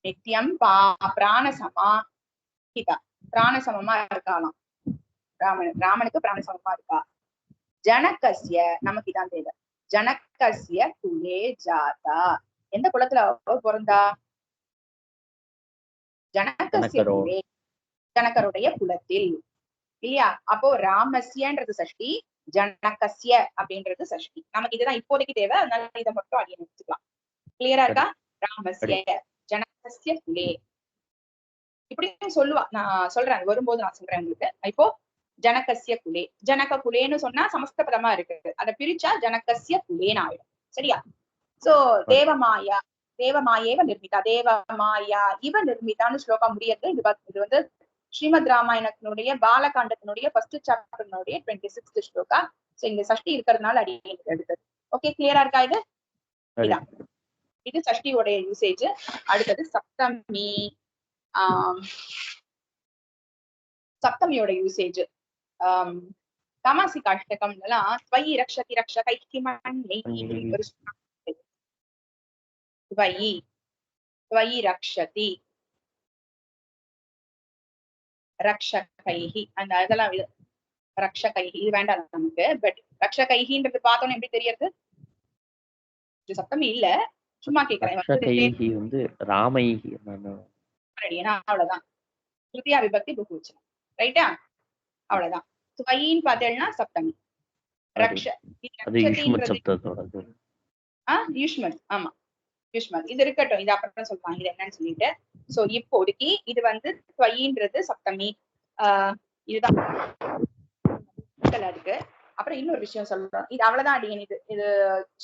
நித்தியம் பிராண சமாஹிதா. பிராண சமமா இருக்காளாம் ராமனுக்கு பிராண சமமா இருக்கா. ஜனகஸ்ய நமக்கு இதான் தேவை. ஜனகஸ்ய குலே ஜாதா. எந்த குலத்துல பிறந்தா? ஜனகஸ்ய குலே, ஜனகருடைய குலத்தில் இல்லையா? அப்போ ராமஸ்யன்றது சஷ்டி, ஜனகஸ்ய அப்படின்றது சஷ்டி. நமக்கு இதுதான் இப்போதைக்கு தேவை, அதனால இதை மட்டும் அடிய நினைச்சுக்கலாம். கிளியரா இருக்கா? ராமஸ்ய ஜனகஸ்ய குலே இப்படி சொல்லுவா. நான் சொல்றேன் வரும்போது நான் சொல்றேன் உங்களுக்கு. இப்போ ஜனகஸ்ய குலே, ஜனக குலேன்னு சொன்னா சமஸ்த பதமா இருக்கு, அதை பிரிச்சா ஜனகஸ்ய குலேன்னு ஆயிடும். சரியா? சோ தேவமாயா தேவமாயேவ நிர்மிதா, தேவமாயா இவ நிர்மிதான்னு ஸ்லோகம் முடியாது. இது வந்து ஸ்ரீமத் ராமாயணத்தினுடைய பாலகாண்டத்தினுடைய ஃபர்ஸ்ட் சாப்டர்னுடைய 26th ஸ்லோகா. சோ இங்க சஷ்டி இருக்கிறதுனால அடியே எடுத்தது. ஓகே, கிளியரா இருக்கா? இது இது சஷ்டியோடைய யூசேஜ். அடுத்தது சப்தமி. சப்தமியோட யூசேஜ் காமாசிக அஷ்டகம்லாம் ஸ்வயி ரக்ஷதி ரக்ஷகைஹி மன்யைஹி ஸ்வயி ஸ்வயி ரக்ஷதி ரக்ஷகைஹி. அந்த இதெல்லாம் ரக்ஷகைஹி இது வேண்டாம் நமக்கு. பட் ரக்ஷகைஹின்றது பார்த்தோன்னு எப்படி தெரியறது? சப்தமி இல்ல, சும்மா கேக்குறேன். வந்து ராமைஹி அவ்வளவுதான். திருத்தியா விபக்தி பகுவச்சனம். ரைட்டா? அவ்வளவுதான். ஸ்வயின்னு பார்த்தேன்னா சப்தமி. யுஷ்மத். ஆமா, யுஷ்மத். இது இருக்கட்டும், இது அப்புறம் சொல்லுவாங்க இது என்னன்னு சொல்லிட்டு. சோ இப்போதைக்கு இது வந்து ஸ்வயின்றது சப்தமி. இதுதான் இருக்கு. அப்புறம் இன்னொரு விஷயம் சொல்றோம், இது அவ்வளவுதான் அடியன். இது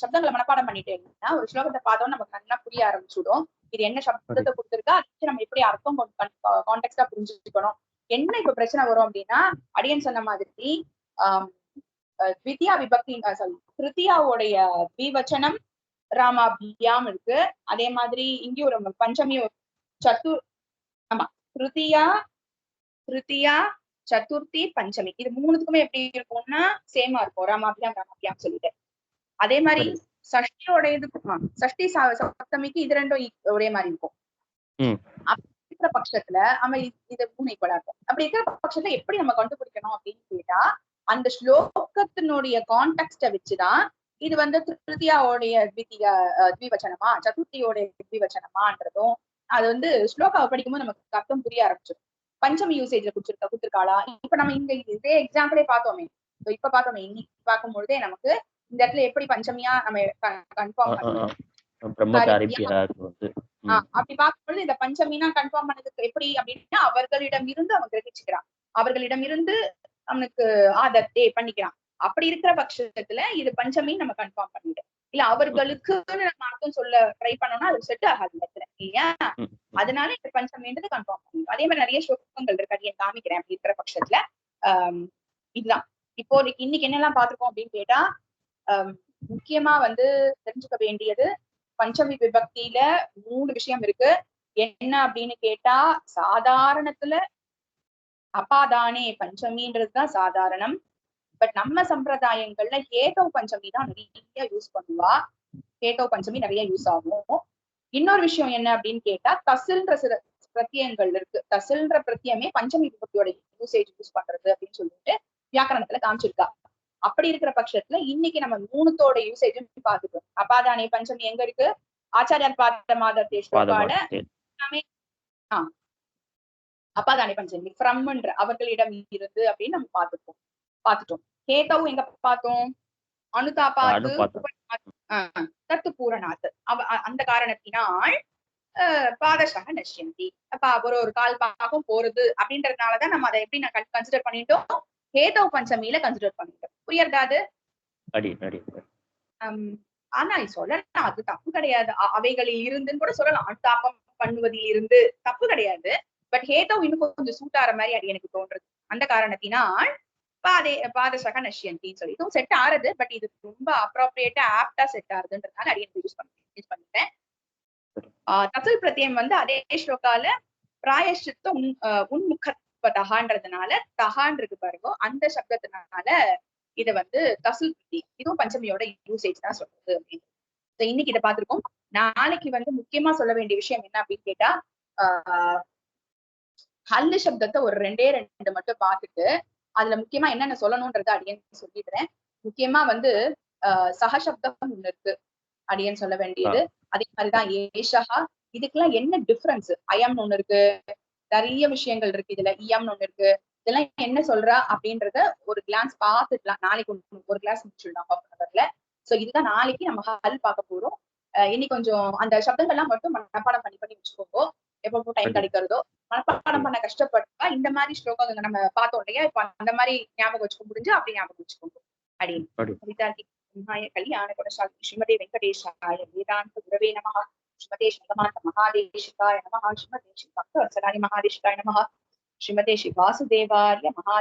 சப்தங்களை மனப்பாடம் பண்ணிட்டேன்னா ஒரு ஸ்லோகத்தை பார்த்தோம் நமக்கு நல்லா புரிய ஆரம்பிச்சுடும். இது என்ன சப்தத்தை கொடுத்துருக்கா, அதுக்கு நம்ம எப்படி அர்த்தம் கான்டெக்ஸ்டா புரிஞ்சுக்கணும். என்ன இப்ப பிரச்சனை வரும் அப்படின்னா, அடியன் சொன்ன மாதிரி த்விதியா விபக்தி திருத்தியாவுடைய த்விவச்சனம் ராமாபியாம் இருக்கு. அதே மாதிரி இங்கேயும் ஒரு பஞ்சமி ஆமா, திருத்தியா சதுர்த்தி பஞ்சமி இது மூணுத்துக்குமே எப்படி இருக்கும்னா சேமா இருக்கும், ராமாபியாம் ராமாபியாம் சொல்லிட்டு. அதே மாதிரி சஷ்டியோட இதுக்கு சஷ்டி சப்தமிக்கு இது ரெண்டும் ஒரே மாதிரி இருக்கும். அப்படி இருக்கிற பட்சத்துல நம்ம இது மூணு ஈக்குவலா இருக்கும். அப்படி இருக்கிற பட்சத்துல எப்படி நம்ம கண்டுபிடிக்கணும் அப்படின்னு கேட்டா, அந்த ஸ்லோகத்தினுடைய கான்டெக்ஸ்ட வச்சுதான் இது வந்து திருத்தியாவுடைய த்விவச்சனமா சதுர்த்தியோடைய த்விவச்சனமான்றதும் அது வந்து ஸ்லோகாவை படிக்கும்போது நமக்கு அர்த்தம் புரிய ஆரம்பிச்சிடும். பஞ்சமி யூசேஜ்ல கொடுத்துருக்காளா? இப்ப நம்ம இங்க இதே எக்ஸாம்பிளே பார்த்தோமே, இப்ப பார்த்தோமே, இன்னைக்கு பார்க்கும்பொழுதே நமக்கு இந்த இடத்துல எப்படி பஞ்சமியா நம்ம கன்ஃபார்ம் பண்ணணும். அப்படி பார்க்கும்பொழுது இந்த பஞ்சமினா கன்ஃபார்ம் பண்ணதுக்கு எப்படி அப்படின்னா, அவர்களிடம் இருந்து அவன் கிரகிச்சுக்கிறான், அவர்களிடம் இருந்து அவனுக்கு ஆதத்தே பண்ணிக்கிறான். அப்படி இருக்கிற பட்சத்துல இது பஞ்சமி நம்ம கன்ஃபார்ம் பண்ணிடும். இல்ல அவர்களுக்கு நம்ம அர்த்தம் சொல்ல ட்ரை பண்ணோம்னா அது செட் ஆகாது இல்லையா? அதனால இந்த பஞ்சமின்றது கன்ஃபார்ம் பண்ணிடும். அதே மாதிரி நிறைய ஸ்லோகங்கள் இருக்கு, அதையும் காமிக்கிறேன். அப்படி இருக்கிற பட்சத்துல இதுதான் இப்போ இன்னைக்கு என்னெல்லாம் பார்த்திருக்கோம் அப்படின்னு கேட்டா, முக்கியமா வந்து தெரிஞ்சுக்க வேண்டியது பஞ்சமி விபக்தியில 3 விஷயம் இருக்கு. என்ன அப்படின்னு கேட்டா, சாதாரணத்துல அபாதானே பஞ்சமின்றதுதான் சாதாரணம். பட் நம்ம சம்பிரதாயங்கள்ல கேதவ் பஞ்சமி தான் நிறைய யூஸ் பண்ணுவா. கேதவ் பஞ்சமி நிறைய யூஸ் ஆகும். இன்னொரு விஷயம் என்ன அப்படின்னு கேட்டா, தசில்ன்ற சில பிரத்தியங்கள் இருக்கு. தசில்ன்ற பிரத்தியமே பஞ்சமி விபக்தியோட யூசேஜ் யூஸ் பண்றது அப்படின்னு சொல்லிட்டு வியாக்கரணத்துல காமிச்சிருக்கா. அப்படி இருக்கிற பட்சத்துல இன்னைக்கு நம்ம மூணுத்தோட யூசேஜும் பார்த்துட்டோம். அபாதானே பஞ்சமி எங்க இருக்கு? ஆச்சாரியார் பாத மாதத்தே ஸ்லோகால எல்லாமே அபாதானே பஞ்சமி ஃப்ரம்ன்ற அவர்களிடம் இருந்து அப்படின்னு நம்ம பார்த்துட்டோம். கேதவும் எங்க பார்த்தோம்? அனுதாபாத்து தத்து பூரணாத்து. அந்த காரணத்தினால் பாதசக நஷ்யந்தி. ஒரு கால் பாகம் போறது அப்படின்றதுனாலதான் நம்ம அதை எப்படி கன்சிடர் பண்ணிட்டோம்? ஹேதவ் பஞ்சமியில கன்சிடர் பண்ணிட்டு புரியறதா அது? அடி அடி ஆனா சொல்லலாம் அது தப்பு கிடையாது. அவைகளில் இருந்துன்னு கூட சொல்லலாம். அனுதாபம் பண்ணுவதில் இருந்து தப்பு கிடையாது. பட் ஹேதவ் இன்னும் கொஞ்சம் சூட் ஆற மாதிரி அது எனக்கு தோன்றது. அந்த காரணத்தினால் பாதசக நஷ்யந்தின்னு சொல்லி இதுவும் செட் ஆறுது. பட் இது ரொம்ப அப்ரோப்ரியேட்டா ஆப்டா செட் ஆறுதுன்றதுனால அடியன் யூஸ் பண்ணிட்டேன். தசுல் பிரத்யம் வந்து அதே ஸ்லோகால பிராயஷ்சித்த உன்முகத்வதகான்றதுனால தகான் இருக்கு பாருங்க, அந்த சப்தத்தினால இத வந்து தசுல் பிரதி இதுவும் பஞ்சமியோட யூசேஜ் தான் சொல்றது அப்படின்னு. இன்னைக்கு இதை பார்த்திருக்கோம். நாளைக்கு வந்து முக்கியமா சொல்ல வேண்டிய விஷயம் என்ன அப்படின்னு கேட்டா, ஹல்லு சப்தத்தை ஒரு ரெண்டே மட்டும் பார்த்துட்டு அதுல முக்கியமா என்னென்ன சொல்லணும்ன்றத அடியேன்னு சொல்லிடுறேன். முக்கியமா வந்து சகசப்தம் ஒண்ணு இருக்கு அடியேன்னு சொல்ல வேண்டியது. அதே மாதிரிதான் ஏஷகா. இதுக்கெல்லாம் என்ன டிஃபரன்ஸ்? அயம்னு ஒண்ணு இருக்கு, நிறைய விஷயங்கள் இருக்கு இதுல. இயம்னு ஒண்ணு இருக்கு. இதெல்லாம் என்ன சொல்றா அப்படின்றத ஒரு கிளான்ஸ் பார்த்துக்கலாம். நாளைக்கு ஒரு கிளாஸ் முடிச்சிடலாம். சோ இதுதான் நாளைக்கு நம்ம ஹல் பார்க்க போறோம். இன்னைக்கு கொஞ்சம் அந்த சப்தங்கள்லாம் மட்டும் மனப்பாடம் பண்ணி வச்சுக்கோங்க. எப்போ டைம் கிடைக்கிறதோ. மனப்பாடம் பண்ண கஷ்டப்பட்டா இந்த மாதிரி ஸ்லோகம் நம்ம பார்த்தோம் இல்லையா, இப்ப அந்த மாதிரி ஞாபகம் வச்சுக்க முடிஞ்சு அப்படி ஞாபகம் வச்சுக்கோங்க அப்படின்னு. கல்யாண குணசாலி ஸ்ரீமதே வெங்கடேஷாய வேதாந்த குரவே நமஹ. ஸ்ரீமதே ஸ்ரீகாந்த மகாதேசிகாய நமஹ. ஸ்ரீமதே ஸ்ரீ பக்த வத்சலானி மகாதேசிகாய நமஹ. ஸ்ரீமதே ஸ்ரீ வாசுதேவாய மகா